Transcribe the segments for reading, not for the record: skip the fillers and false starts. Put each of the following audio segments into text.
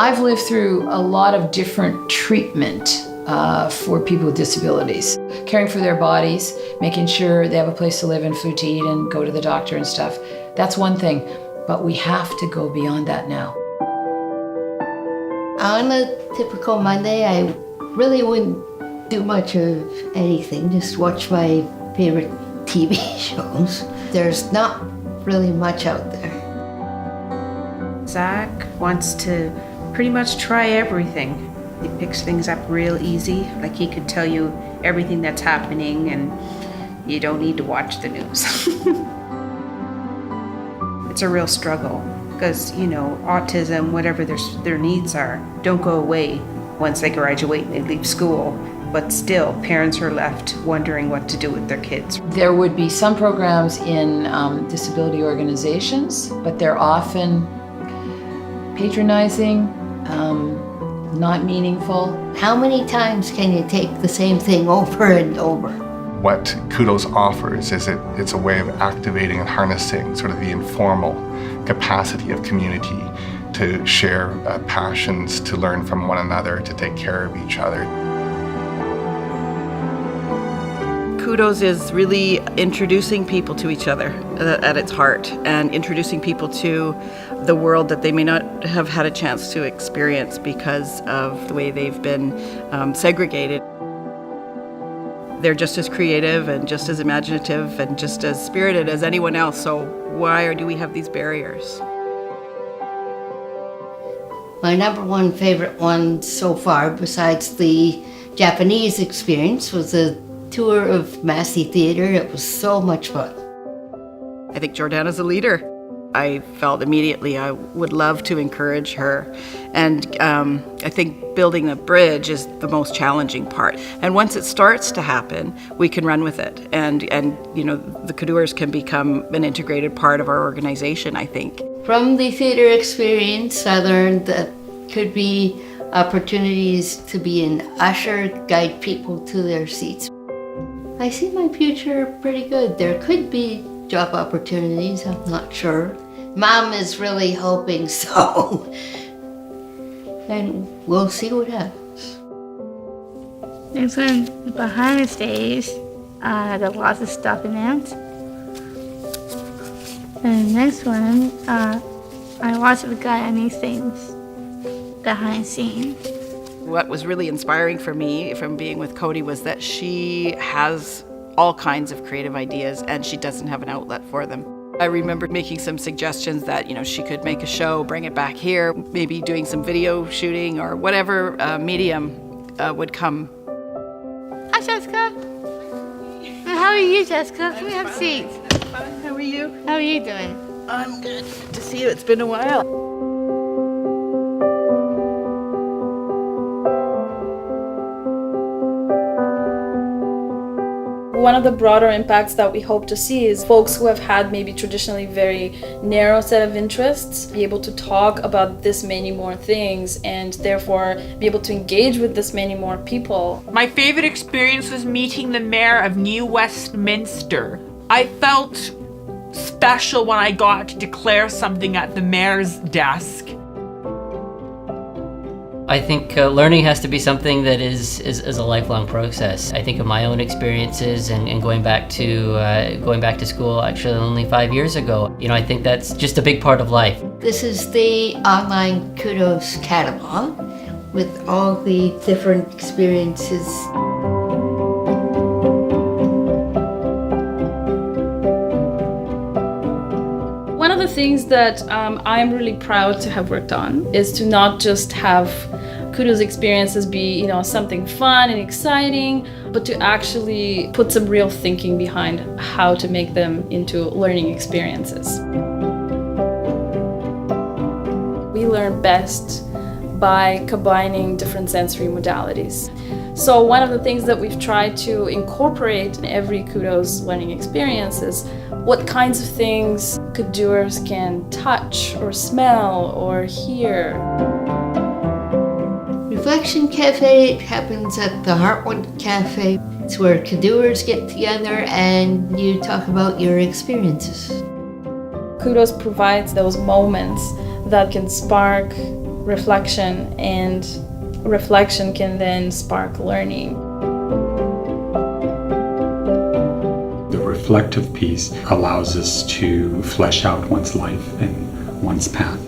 I've lived through a lot of different treatment for people with disabilities. Caring for their bodies, making sure they have a place to live and food to eat and go to the doctor and stuff. That's one thing, but we have to go beyond that now. On a typical Monday, I really wouldn't do much of anything, just watch my favorite TV shows. There's not really much out there. Zach wants to pretty much try everything. He picks things up real easy, like he could tell you everything that's happening and you don't need to watch the news. It's a real struggle because, autism, whatever their needs are, don't go away once they graduate and they leave school. But still, parents are left wondering what to do with their kids. There would be some programs in disability organizations, but they're often patronizing, not meaningful. How many times can you take the same thing over and over? What Kudoz offers is it's a way of activating and harnessing sort of the informal capacity of community to share passions, to learn from one another, to take care of each other. Kudoz is really introducing people to each other at its heart, and introducing people to the world that they may not have had a chance to experience because of the way they've been segregated. They're just as creative and just as imaginative and just as spirited as anyone else, so why do we have these barriers? My number one favorite one so far, besides the Japanese experience, was a tour of Massey Theatre. It was so much fun. I think Jordana's a leader. I felt immediately I would love to encourage her. And I think building a bridge is the most challenging part. And once it starts to happen, we can run with it. And the Kudoz can become an integrated part of our organization, I think. From the theatre experience, I learned that could be opportunities to be an usher, guide people to their seats. I see my future pretty good. There could be job opportunities, I'm not sure. Mom is really hoping so. And we'll see what happens. This one, behind the stage, there's lots of stuff in it. And the next one, I watch the guy on these things, behind the scenes. What was really inspiring for me from being with Cody was that she has all kinds of creative ideas and she doesn't have an outlet for them. I remember making some suggestions that, she could make a show, bring it back here, maybe doing some video shooting or whatever medium would come. Hi, Jessica. How are you, Jessica? Can we have seats? How are you? How are you doing? I'm good. Good to see you. It's been a while. One of the broader impacts that we hope to see is folks who have had maybe traditionally very narrow set of interests be able to talk about this many more things and therefore be able to engage with this many more people. My favorite experience was meeting the mayor of New Westminster. I felt special when I got to declare something at the mayor's desk. I think learning has to be something that is a lifelong process. I think of my own experiences and going back to school actually only 5 years ago. I think that's just a big part of life. This is the online Kudoz catalog with all the different experiences. One of the things that I'm really proud to have worked on is to not just have Kudoz experiences be, something fun and exciting, but to actually put some real thinking behind how to make them into learning experiences. We learn best by combining different sensory modalities. So one of the things that we've tried to incorporate in every Kudoz learning experience is what kinds of things Kudoers can touch or smell or hear. Reflection Cafe happens at the Heartwood Cafe. It's where Kudoers get together and you talk about your experiences. Kudoz provides those moments that can spark reflection, and reflection can then spark learning. The reflective piece allows us to flesh out one's life and one's path.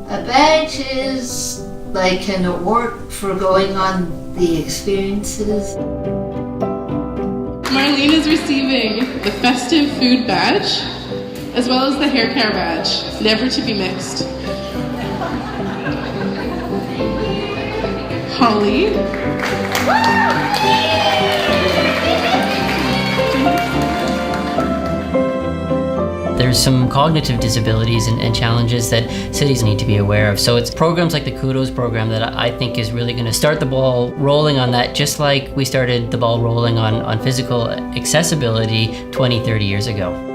A badge is like an award for going on the experiences. Marlene is receiving the festive food badge, as well as the hair care badge, never to be mixed. Holly. There's some cognitive disabilities and challenges that cities need to be aware of. So it's programs like the Kudoz program that I think is really going to start the ball rolling on that, just like we started the ball rolling on physical accessibility 20, 30 years ago.